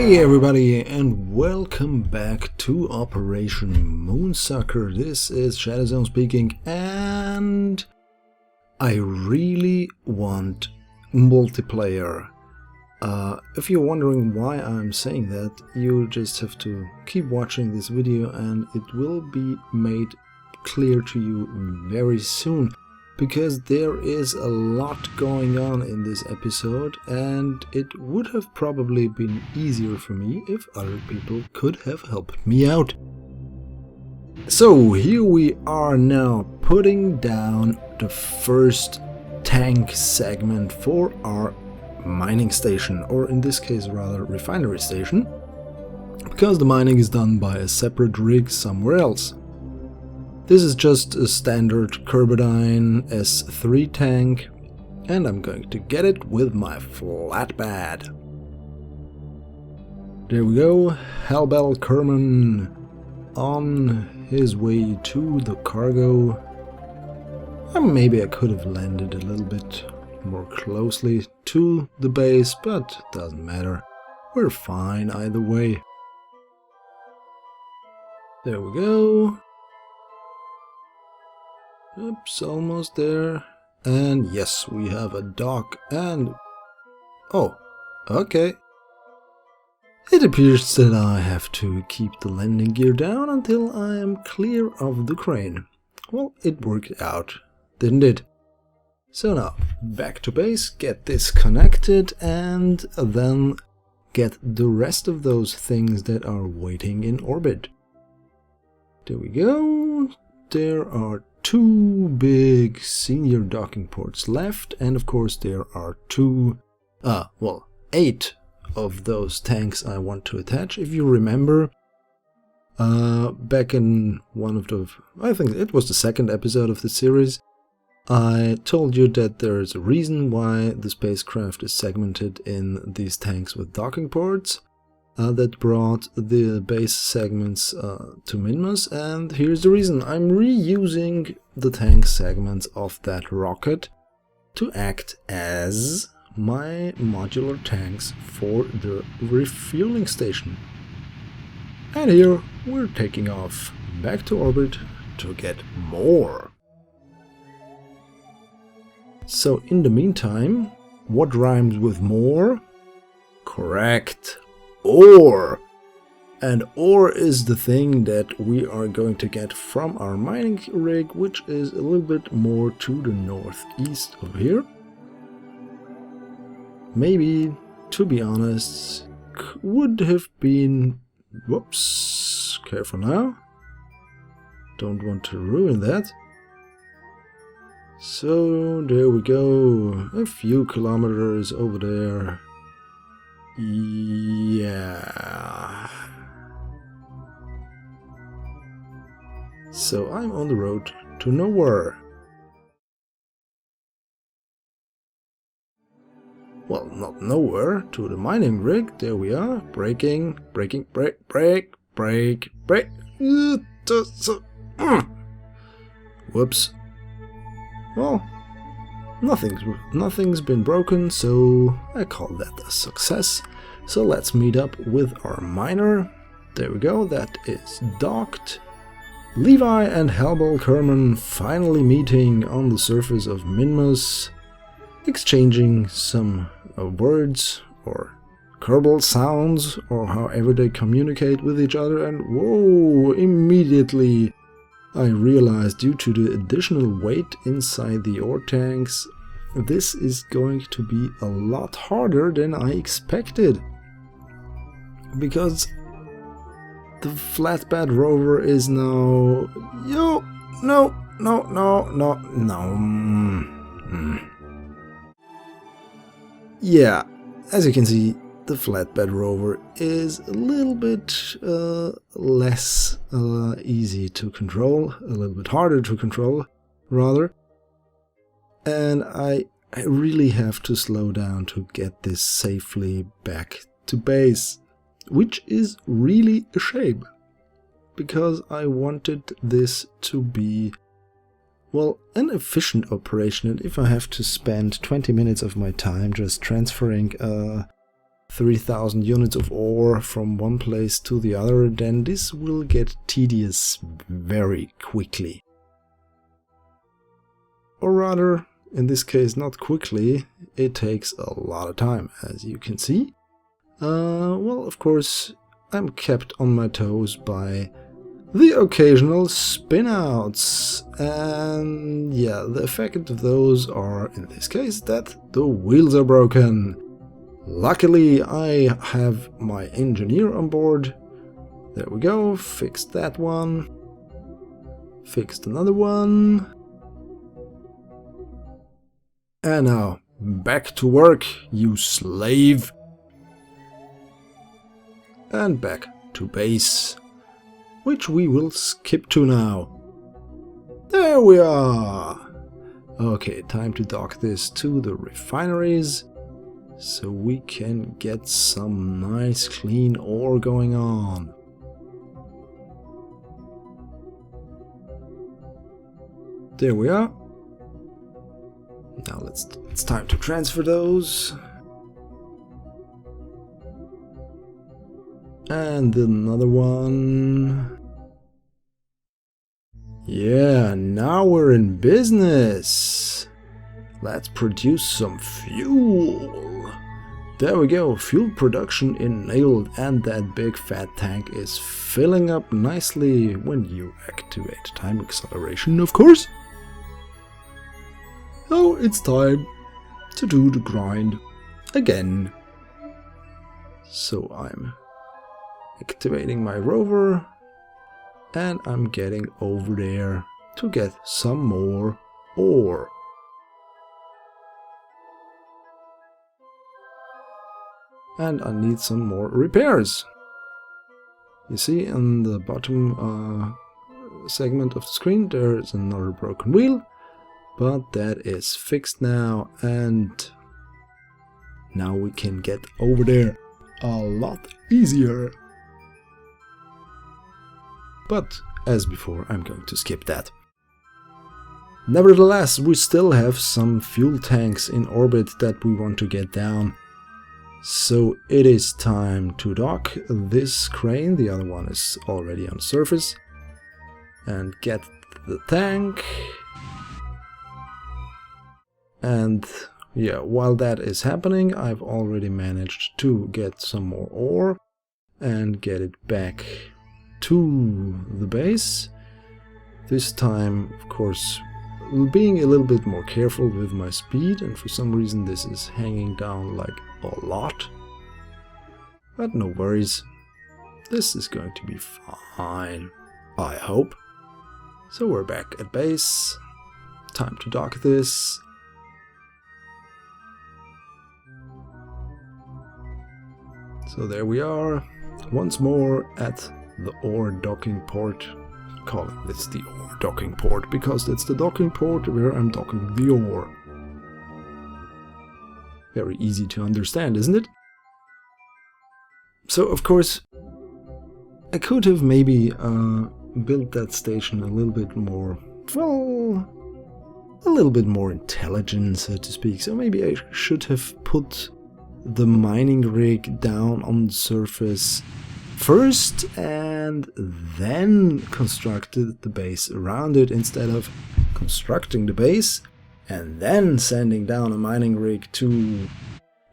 Hey everybody, and welcome back to Operation Moonsucker. This is Shadowzone speaking, and I really want multiplayer. If you're wondering why I'm saying that, you just have to keep watching this video and it will be made clear to you very soon. Because there is a lot going on in this episode, and it would have probably been easier for me if other people could have helped me out. So here we are now putting down the first tank segment for our mining station, or in this case rather refinery station, because the mining is done by a separate rig somewhere else. This is just a standard Kerbal S3 tank, and I'm going to get it with my flatbed. There we go, Kerbal on his way to the cargo. And maybe I could have landed a little bit more closely to the base, but doesn't matter. We're fine either way. There we go. Oops, almost there. And yes, we have a dock and... oh, okay. It appears that I have to keep the landing gear down until I am clear of the crane. Well, it worked out, didn't it? So now, back to base, get this connected, and then get the rest of those things that are waiting in orbit. There we go. There are 2 big senior docking ports left, and of course there are 8 of those tanks I want to attach. If you remember, back in one of the, I think it was the second episode of the series, I told you that there is a reason why the spacecraft is segmented in these tanks with docking ports. That brought the base segments to Minmus, and here's the reason. I'm reusing the tank segments of that rocket to act as my modular tanks for the refueling station. And here we're taking off back to orbit to get more. So in the meantime, what rhymes with more? Correct. Ore! And ore is the thing that we are going to get from our mining rig, which is a little bit more to the northeast of here. Maybe, to be honest, would have been... whoops, careful now. Don't want to ruin that. So, there we go, a few kilometers over there. Yeah. So I'm on the road to nowhere. Well, not nowhere, to the mining rig. There we are. Braking, brake. Whoops. Well, nothing's been broken, so I call that a success. So let's meet up with our miner. There we go, that is docked. Levi and Kerbal finally meeting on the surface of Minmus, exchanging some words or Kerbal sounds, or however they communicate with each other, and whoa, immediately I realized, due to the additional weight inside the ore tanks, this is going to be a lot harder than I expected. Because the flatbed rover is now... No. Yeah, as you can see, the flatbed rover is a little bit less easy to control, a little bit harder to control, rather. And I really have to slow down to get this safely back to base, which is really a shame, because I wanted this to be, well, an efficient operation. And if I have to spend 20 minutes of my time just transferring 3,000 units of ore from one place to the other, then this will get tedious very quickly. Or rather, in this case not quickly, it takes a lot of time, as you can see. Well, of course, I'm kept on my toes by the occasional spinouts, and yeah, the effect of those are, in this case, that the wheels are broken. Luckily, I have my engineer on board. There we go, fixed that one. Fixed another one. And now, back to work, you slave. And back to base, which we will skip to now. There we are! Okay, time to dock this to the refineries, so we can get some nice clean ore going on. There we are. Now it's time to transfer those. And another one. Yeah, now we're in business. Let's produce some fuel. There we go, fuel production enabled, and that big fat tank is filling up nicely when you activate time acceleration, of course. So it's time to do the grind again. So I'm activating my rover, and I'm getting over there to get some more ore. And I need some more repairs. You see on the bottom segment of the screen there is another broken wheel, but that is fixed now, and now we can get over there a lot easier. But as before, I'm going to skip that. Nevertheless, we still have some fuel tanks in orbit that we want to get down. So it is time to dock this crane, the other one is already on surface, and get the tank. And yeah, while that is happening, I've already managed to get some more ore and get it back to the base. This time, of course, being a little bit more careful with my speed, and for some reason this is hanging down like a lot. But no worries, this is going to be fine, I hope. So we're back at base, time to dock this. So there we are, once more at the ore docking port. Calling this the ore docking port because it's the docking port where I'm docking the ore. Very easy to understand, isn't it? So of course I could have maybe built that station a little bit more, well, a little bit more intelligent, so to speak. So maybe I should have put the mining rig down on the surface first and then constructed the base around it, instead of constructing the base and then sending down a mining rig to,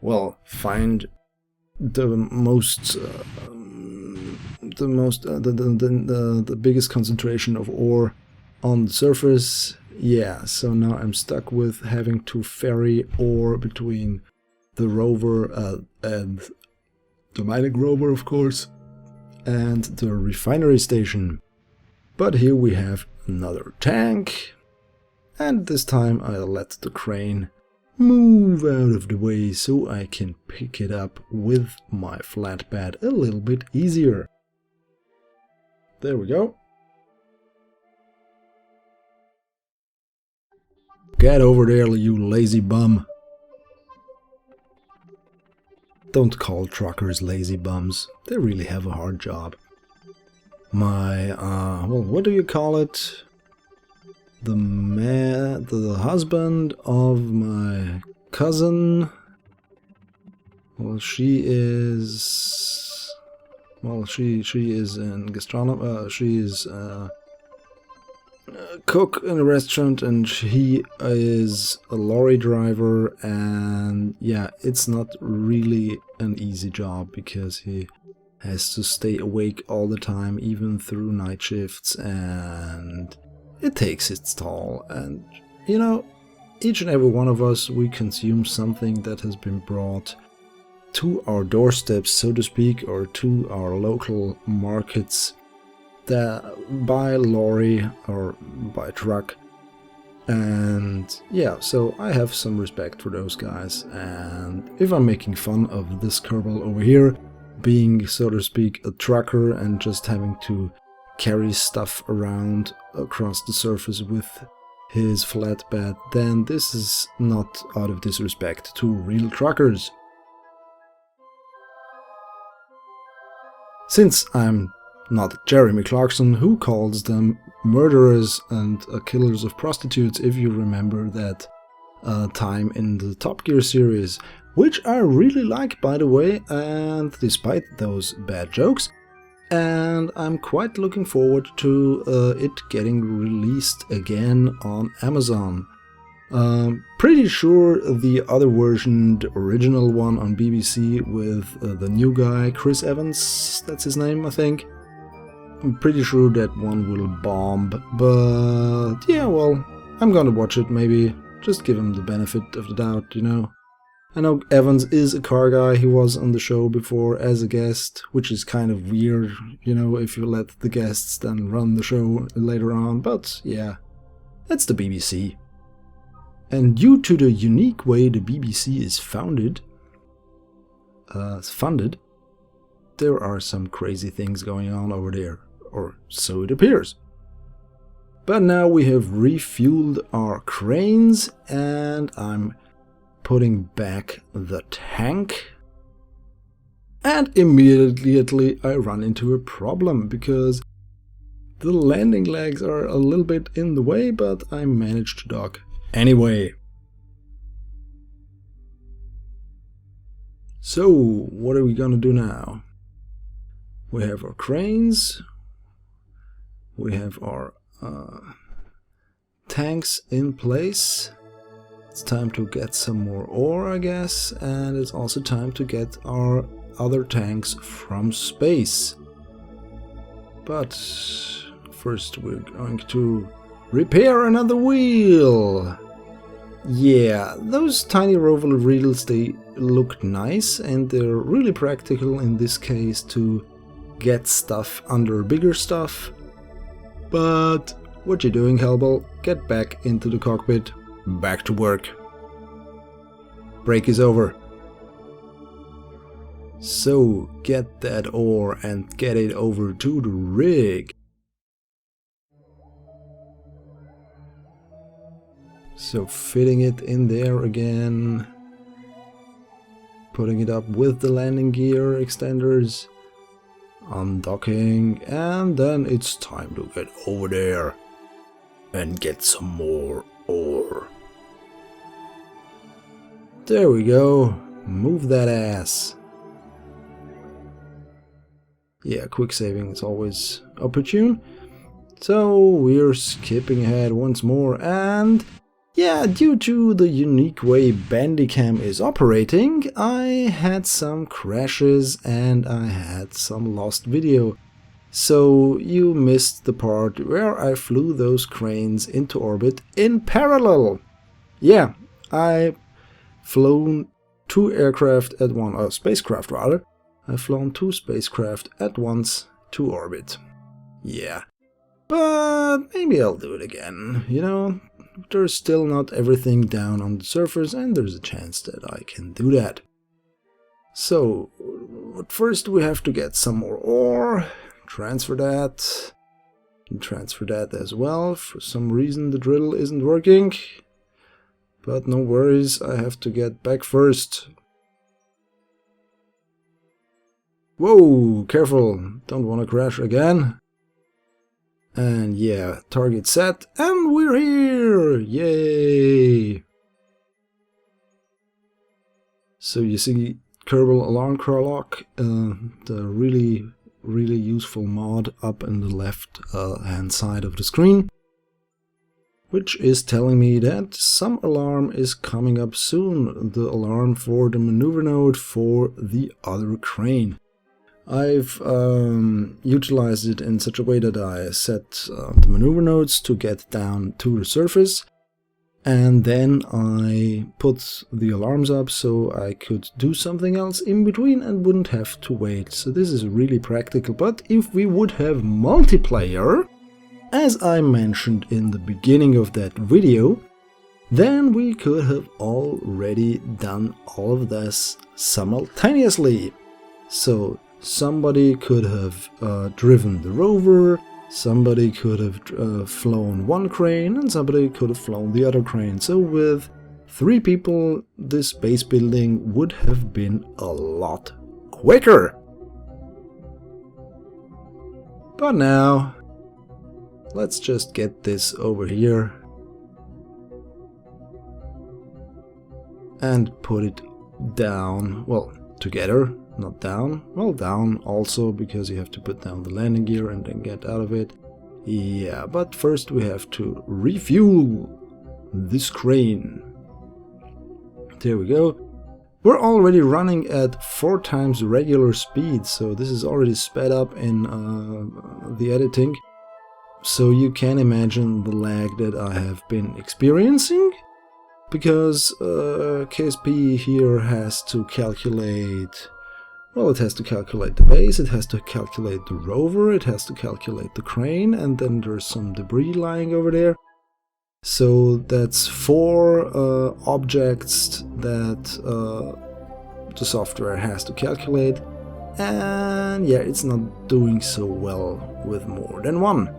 well, find the biggest concentration of ore on the surface. Yeah, so now I'm stuck with having to ferry ore between the rover and the mining rover, of course, and the refinery station. But here we have another tank, and this time I'll let the crane move out of the way so I can pick it up with my flatbed a little bit easier. There we go. Get over there, you lazy bum. Don't call truckers lazy bums. They really have a hard job. My, well, what do you call it? The husband of my cousin Well, she is... Well, she is in gastronomy. She is a cook in a restaurant, and he is a lorry driver. And yeah, it's not really an easy job because he has to stay awake all the time, even through night shifts, and it takes its toll. And you know, each and every one of us, we consume something that has been brought to our doorsteps, so to speak, or to our local markets by lorry or by truck. And yeah, so I have some respect for those guys. And if I'm making fun of this Kerbal over here, being, so to speak, a trucker and just having to carry stuff around across the surface with his flatbed, then this is not out of disrespect to real truckers. Since I'm not Jeremy Clarkson, who calls them murderers and killers of prostitutes, if you remember that time in the Top Gear series, which I really like, by the way, and despite those bad jokes, and I'm quite looking forward to it getting released again on Amazon. Pretty sure the other version, the original one on BBC with the new guy, Chris Evans, that's his name, I think. I'm pretty sure that one will bomb, but yeah, well, I'm gonna watch it, maybe. Just give him the benefit of the doubt, you know. I know Evans is a car guy, he was on the show before as a guest, which is kind of weird, you know, if you let the guests then run the show later on, but yeah, that's the BBC. And due to the unique way the BBC is funded, there are some crazy things going on over there, or so it appears. But now we have refueled our cranes, and I'm putting back the tank. And immediately I run into a problem, because the landing legs are a little bit in the way, but I managed to dock anyway. So, what are we gonna do now? We have our cranes, we have our tanks in place. It's time to get some more ore, I guess, and it's also time to get our other tanks from space. But first we're going to repair another wheel. Yeah, those tiny rover wheels, they look nice and they're really practical in this case to get stuff under bigger stuff. But what you doing, Kerbal? Get back into the cockpit. Back to work. Break is over. So get that ore and get it over to the rig. So fitting it in there again. Putting it up with the landing gear extenders. Undocking, and then it's time to get over there and get some more ore. There we go. Move that ass. Yeah, quick saving is always opportune. So we're skipping ahead once more, and yeah, due to the unique way Bandicam is operating, I had some crashes and I had some lost video. So you missed the part where I flew those cranes into orbit in parallel. Yeah, I flown two aircraft at once, spacecraft rather. I've flown two spacecraft at once to orbit. Yeah, but maybe I'll do it again, you know. There's still not everything down on the surface, and there's a chance that I can do that. So, but first we have to get some more ore, transfer that, and transfer that as well. For some reason the drill isn't working, but no worries, I have to get back first. Whoa, careful, don't want to crash again. And yeah, target set, and we're here! Yay! So you see, Kerbal Alarm Lock, the really useful mod up in the left hand side of the screen, which is telling me that some alarm is coming up soon, the alarm for the maneuver node for the other crane. I've utilized it in such a way that I set the maneuver nodes to get down to the surface, and then I put the alarms up so I could do something else in between and wouldn't have to wait. So this is really practical, but if we would have multiplayer, as I mentioned in the beginning of that video, then we could have already done all of this simultaneously. So somebody could have driven the rover, somebody could have flown one crane, and somebody could have flown the other crane. So with 3 people, this base building would have been a lot quicker. But now, let's just get this over here and put it down, well, together, not down, well, down also, because you have to put down the landing gear and then get out of it. Yeah, but first we have to refuel this crane. There we go. We're already running at 4 times regular speed, so this is already sped up in the editing. So you can imagine the lag that I have been experiencing, because KSP here has to calculate, well, it has to calculate the base, it has to calculate the rover, it has to calculate the crane, and then there's some debris lying over there. So that's 4 objects that the software has to calculate, and yeah, it's not doing so well with more than 1.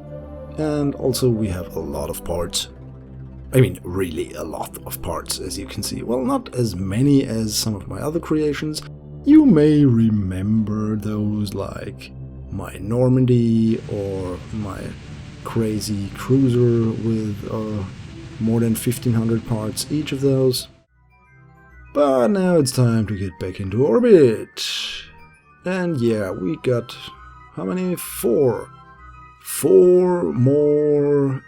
And also we have a lot of parts. I mean, really a lot of parts, as you can see. Well, not as many as some of my other creations. You may remember those like my Normandy or my crazy cruiser with more than 1500 parts each of those. But now it's time to get back into orbit. And yeah, we got, how many? 4 more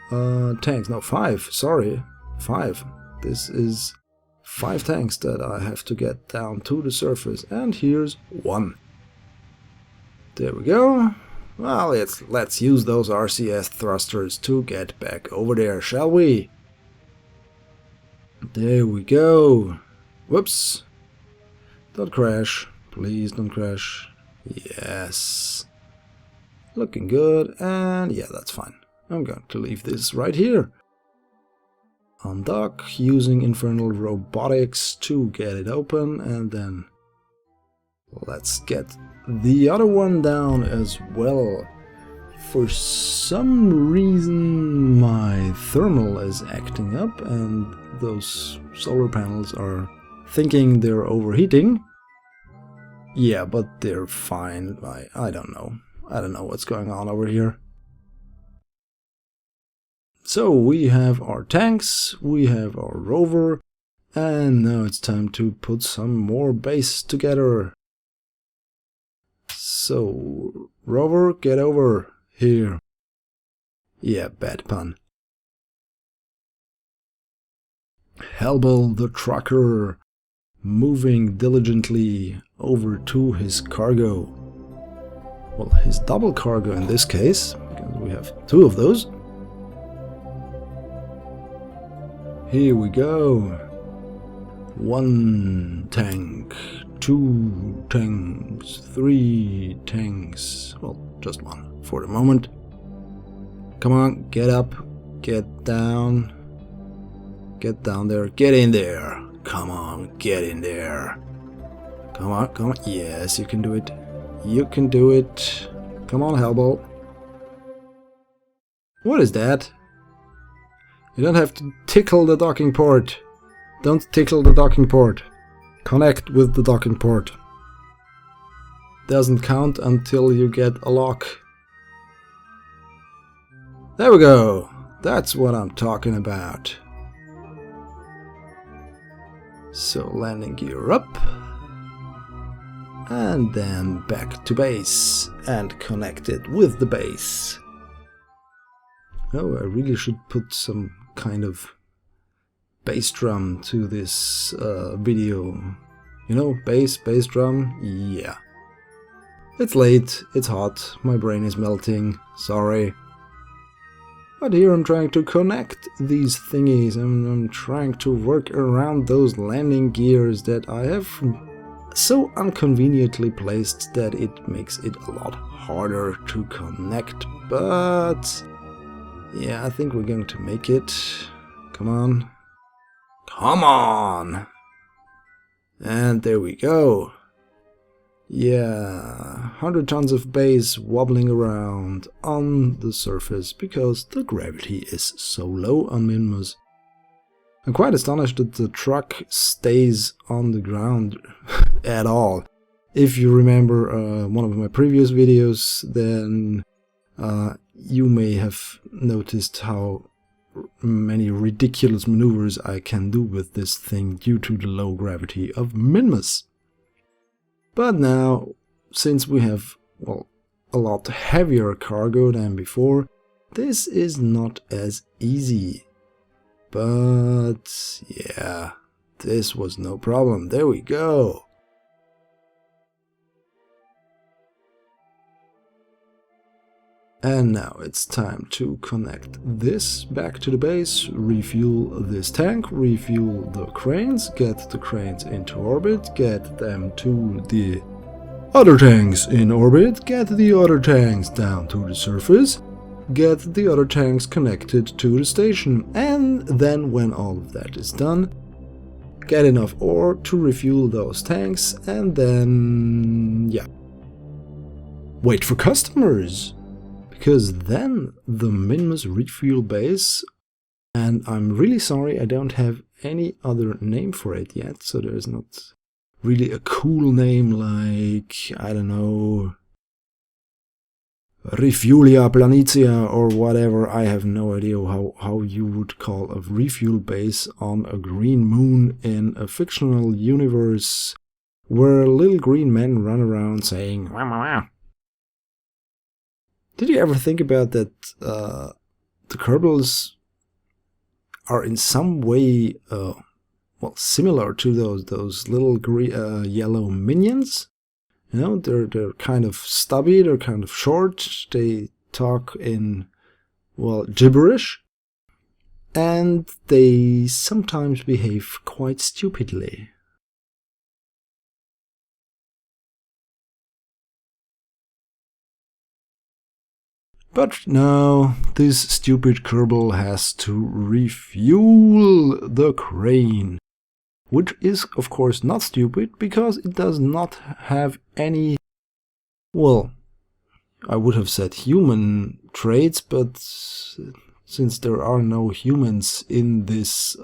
tanks. No, 5, sorry. 5. This is 5 tanks that I have to get down to the surface. And here's 1. There we go. Well, let's use those RCS thrusters to get back over there, shall we? There we go. Whoops. Don't crash. Please don't crash. Yes. Looking good, and yeah, that's fine. I'm going to leave this right here. Undock, using infernal robotics to get it open, and then let's get the other one down as well. For some reason my thermal is acting up, and those solar panels are thinking they're overheating. Yeah, but they're fine. I don't know. I don't know what's going on over here. So we have our tanks, we have our rover, and now it's time to put some more base together. So, rover, get over here. Yeah, bad pun. Kerbal the trucker, moving diligently over to his cargo. Well, his double cargo in this case, because we have 2 of those. Here we go. 1 tank, 2 tanks, 3 tanks. Well, just 1 for the moment. Come on, get up, get down. Get down there, get in there. Come on, get in there. Come on, come on. Yes, you can do it. You can do it. Come on, Kerbal. What is that? You don't have to tickle the docking port. Don't tickle the docking port. Connect with the docking port. Doesn't count until you get a lock. There we go. That's what I'm talking about. So landing gear up. and then back to base and connect it with the base. Oh, I really should put some kind of bass drum to this video. You know, bass drum, yeah. It's late, it's hot, my brain is melting, sorry. But here I'm trying to connect these thingies, I'm trying to work around those landing gears that I have so inconveniently placed that it makes it a lot harder to connect. But yeah, I think we're going to make it. Come on. Come on! And there we go. Yeah, 100 tons of base wobbling around on the surface because the gravity is so low on Minmus. I'm quite astonished that the truck stays on the ground at all. If you remember one of my previous videos, then you may have noticed how many ridiculous maneuvers I can do with this thing due to the low gravity of Minmus. But now, since we have, well, a lot heavier cargo than before, this is not as easy. But yeah, this was no problem. There we go. And now it's time to connect this back to the base, refuel this tank, refuel the cranes, get the cranes into orbit, get them to the other tanks in orbit, get the other tanks down to the surface, get the other tanks connected to the station, and then when all of that is done, get enough ore to refuel those tanks, and then, yeah, wait for customers. Because then the Minmus refuel base, and I'm really sorry I don't have any other name for it yet, so there's not really a cool name like, I don't know, Refuelia Planitia or whatever. I have no idea how you would call a refuel base on a green moon in a fictional universe where little green men run around saying wah, wah, wah. Did you ever think about that the Kerbals are in some way well, similar to those little yellow minions? You know, they're kind of stubby, they're kind of short, they talk in, well, gibberish, and they sometimes behave quite stupidly. But now, this stupid Kerbal has to refuel the crane, which is of course not stupid, because it does not have any, well, I would have said human traits, but since there are no humans in this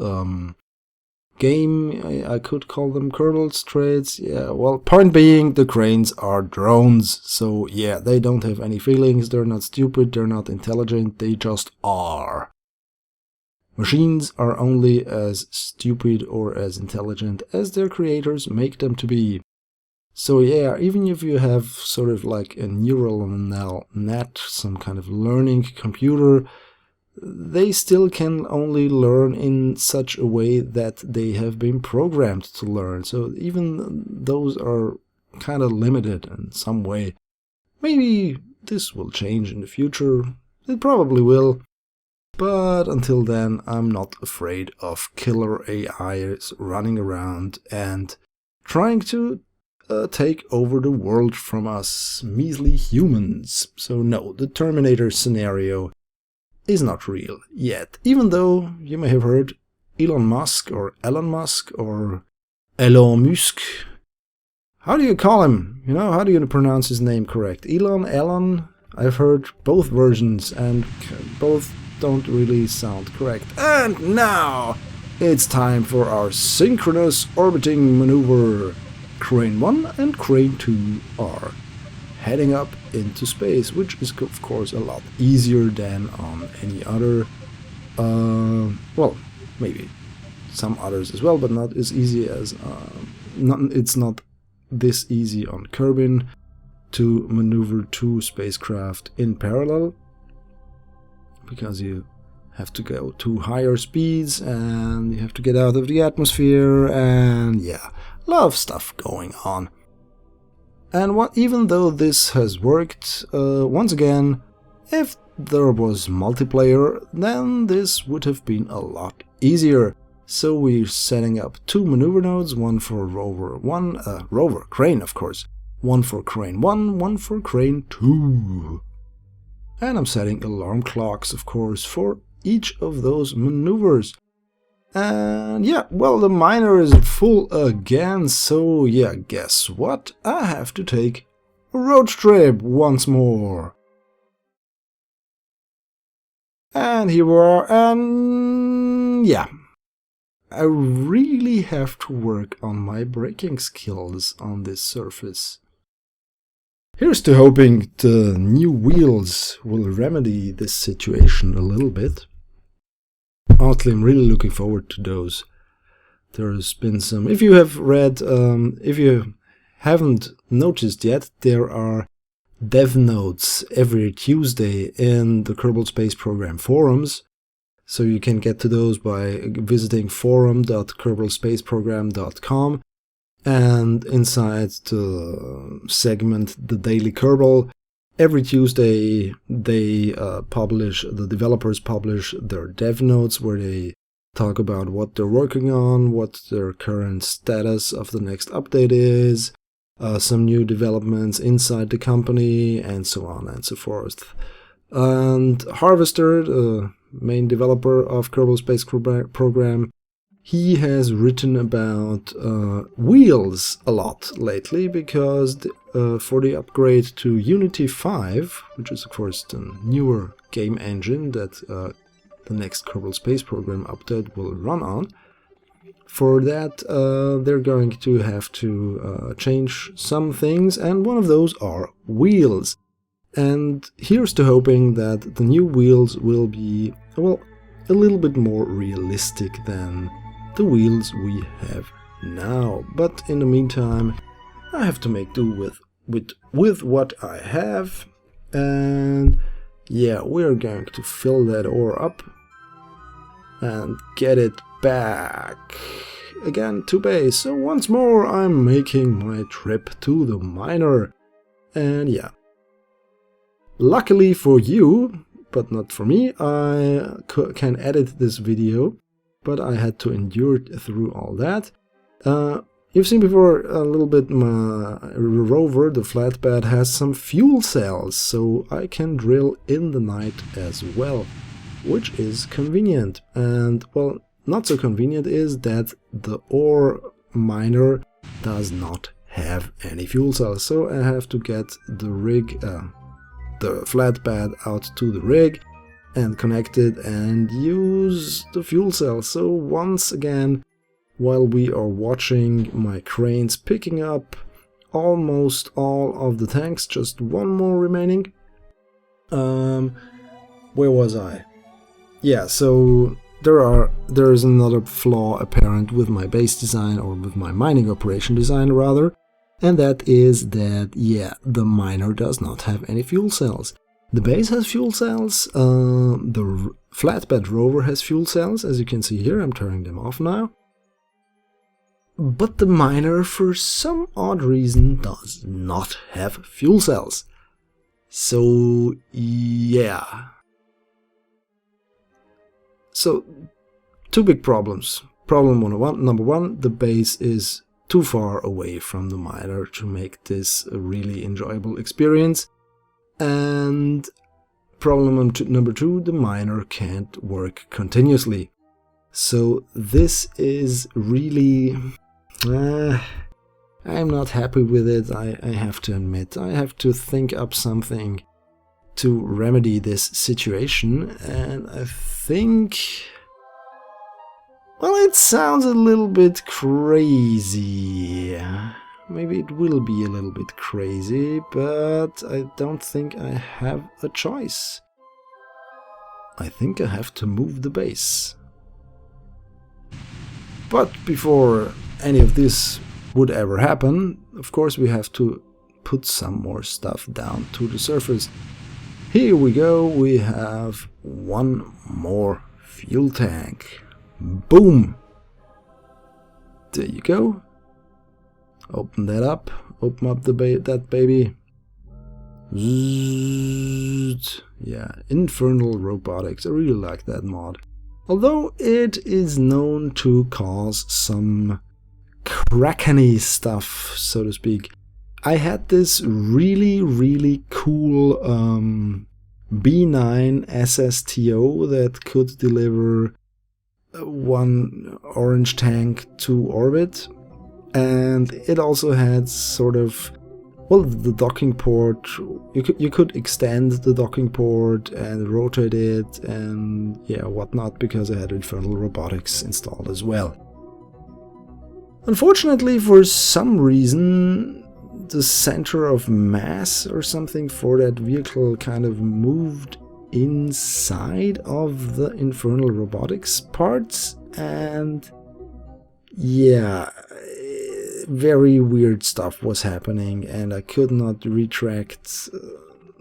game, I could call them Kerbals traits. Yeah, well, point being, the cranes are drones, so yeah, they don't have any feelings, they're not stupid, they're not intelligent, they just are. Machines are only as stupid or as intelligent as their creators make them to be. So yeah, even if you have sort of like a neural net, some kind of learning computer, they still can only learn in such a way that they have been programmed to learn. So even those are kind of limited in some way. Maybe this will change in the future. It probably will. But until then, I'm not afraid of killer AIs running around and trying to take over the world from us measly humans. So no, the Terminator scenario is not real yet, even though you may have heard Elon Musk or Elon Musk or Elon Musk. How do you call him? You know, how do you pronounce his name correct? Elon? I've heard both versions and both don't really sound correct. And now it's time for our synchronous orbiting maneuver. Crane 1 and Crane 2 are heading up into space, which is of course a lot easier than on any other, well, maybe some others as well, but not as easy as, it's not this easy on Kerbin to maneuver two spacecraft in parallel, because you have to go to higher speeds and you have to get out of the atmosphere, and yeah, a lot of stuff going on. And even though this has worked, once again, if there was multiplayer, then this would have been a lot easier. So we're setting up two maneuver nodes, one for rover 1, rover crane of course, one for crane 1, one for crane 2. And I'm setting alarm clocks of course for each of those maneuvers. And yeah, well, the miner is full again, so yeah, guess what? I have to take a road trip once more. And here we are, and yeah, I really have to work on my braking skills on this surface. Here's to hoping the new wheels will remedy this situation a little bit. Honestly, I'm really looking forward to those. There's been some... If you have read, if you haven't noticed yet, there are dev notes every Tuesday in the Kerbal Space Program forums. So you can get to those by visiting forum.kerbalspaceprogram.com. And inside the segment The Daily Kerbal, every Tuesday they the developers publish their dev notes where they talk about what they're working on, what their current status of the next update is, some new developments inside the company, and so on and so forth. And Harvester, the main developer of Kerbal Space Program, he has written about wheels a lot lately, because for the upgrade to Unity 5, which is of course the newer game engine that the next Kerbal Space Program update will run on, for that they're going to have to change some things, and one of those are wheels. And here's to hoping that the new wheels will be, well, a little bit more realistic than the wheels we have now. But in the meantime, I have to make do with what I have. And yeah, we're going to fill that ore up and get it back again to base. So once more, I'm making my trip to the miner. And yeah, luckily for you, but not for me, I can edit this video, but I had to endure through all that. You've seen before a little bit my rover, the flatbed, has some fuel cells, so I can drill in the night as well, which is convenient. And, well, not so convenient is that the ore miner does not have any fuel cells, so I have to get the rig, the flatbed out to the rig and connect it and use the fuel cell. So once again, while we are watching my cranes picking up almost all of the tanks, just one more remaining. Where was I? Yeah, so there is another flaw apparent with my base design, or with my mining operation design rather. And that is that, yeah, the miner does not have any fuel cells. The base has fuel cells, the flatbed rover has fuel cells, as you can see here. I'm turning them off now. But the miner, for some odd reason, does not have fuel cells. So, yeah. So, two big problems. Problem number one, the base is too far away from the miner to make this a really enjoyable experience. And problem number two, the miner can't work continuously. So this is really... I'm not happy with it, I have to admit. I have to think up something to remedy this situation, and I think... well, it sounds a little bit crazy. Maybe it will be a little bit crazy, but I don't think I have a choice. I think I have to move the base. But before any of this would ever happen, of course we have to put some more stuff down to the surface. Here we go, we have one more fuel tank. Boom! There you go. Open that up. Open up that baby. Zzz. Yeah, Infernal Robotics. I really like that mod. Although it is known to cause some crackeny stuff, so to speak. I had this really cool B9 SSTO that could deliver one orange tank to orbit, and it also had sort of, well, the docking port. You could extend the docking port and rotate it and yeah, whatnot, because I had Infernal Robotics installed as well. Unfortunately, for some reason, the center of mass or something for that vehicle kind of moved inside of the Infernal Robotics parts, and yeah, very weird stuff was happening, and I could not retract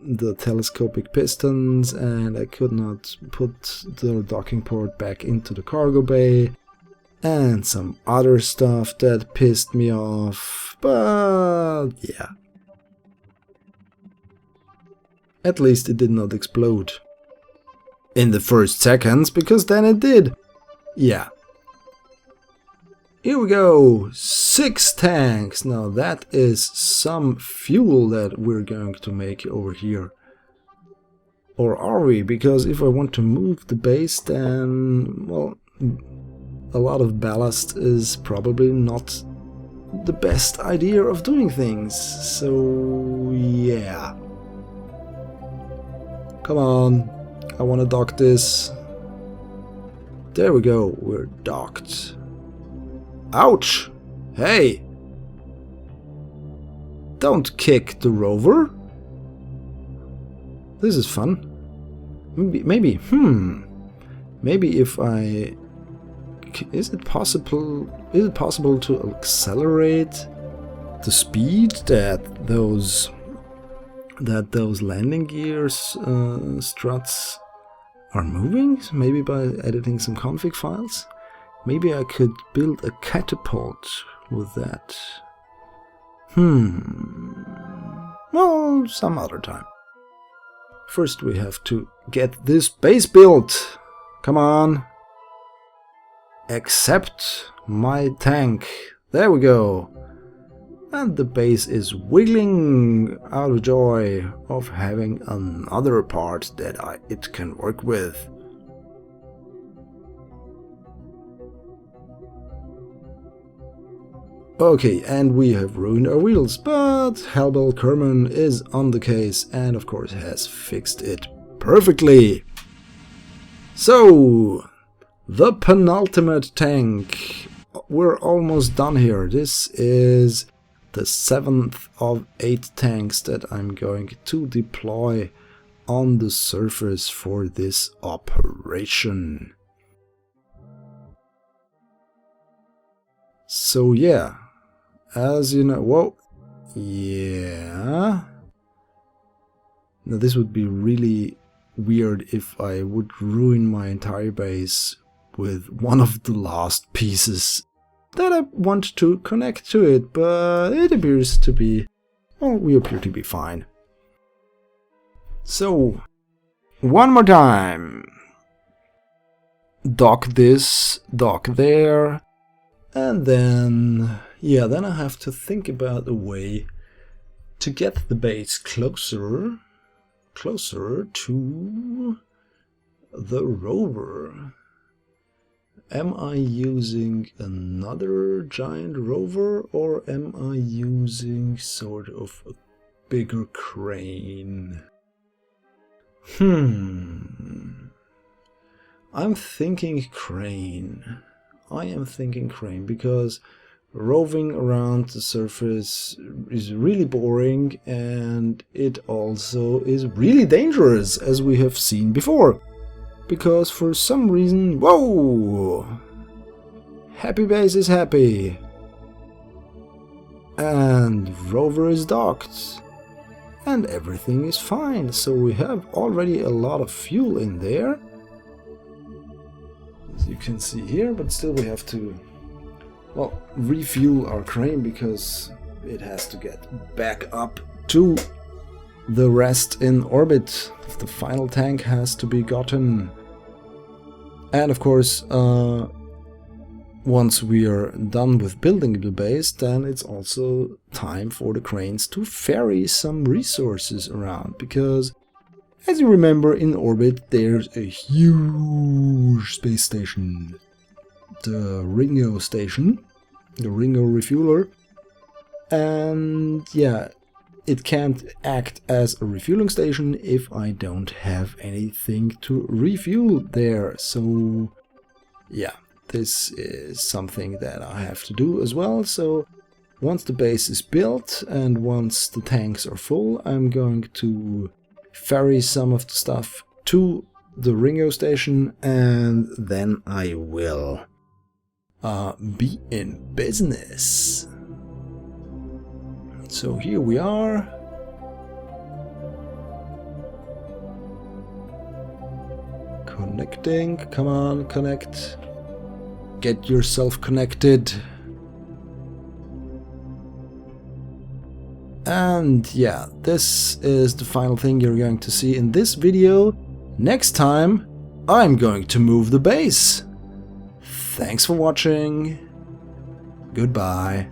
the telescopic pistons, and I could not put the docking port back into the cargo bay, and some other stuff that pissed me off, but yeah. At least it did not explode in the first seconds, because then it did. Yeah. Here we go, 6 tanks. Now that is some fuel that we're going to make over here. Or are we? Because if I want to move the base, then, well, a lot of ballast is probably not the best idea of doing things. So, yeah. Come on, I want to dock this. There we go, we're docked. Ouch! Hey! Don't kick the rover. This is fun. Maybe if I... Is it possible to accelerate the speed that those landing gears struts are moving? Maybe by editing some config files? Maybe I could build a catapult with that. Well, some other time. First we have to get this base built. Come on. Accept my tank. There we go. And the base is wiggling out of joy of having another part that it can work with. Okay, and we have ruined our wheels, but Kerbal Kerman is on the case and of course has fixed it perfectly. So, the penultimate tank. We're almost done here. This is the 7th of 8 tanks that I'm going to deploy on the surface for this operation. So yeah, as you know, whoa, yeah. Now this would be really weird if I would ruin my entire base with one of the last pieces that I want to connect to it, but it appears to be, well, we appear to be fine. So, one more time. Dock this, dock there, and then, yeah, then I have to think about a way to get the base closer to the rover. Am I using another giant rover, or am I using sort of a bigger crane? I'm thinking crane. I am thinking crane because roving around the surface is really boring, and it also is really dangerous, as we have seen before. Because for some reason, whoa! Happy base is happy. and rover is docked. And everything is fine, so we have already a lot of fuel in there, as you can see here, but still we have to, well, refuel our crane because it has to get back up to the rest in orbit. The final tank has to be gotten. And of course, once we are done with building the base, then it's also time for the cranes to ferry some resources around, because as you remember, in orbit there's a huge space station, the Ringo station, the Ringo refueler, and yeah, it can't act as a refueling station if I don't have anything to refuel there. So yeah, this is something that I have to do as well. So once the base is built and once the tanks are full, I'm going to ferry some of the stuff to the Ringo station, and then I will be in business. So here we are. Connecting, come on, connect. Get yourself connected. And yeah, this is the final thing you're going to see in this video. Next time, I'm going to move the base. Thanks for watching. Goodbye.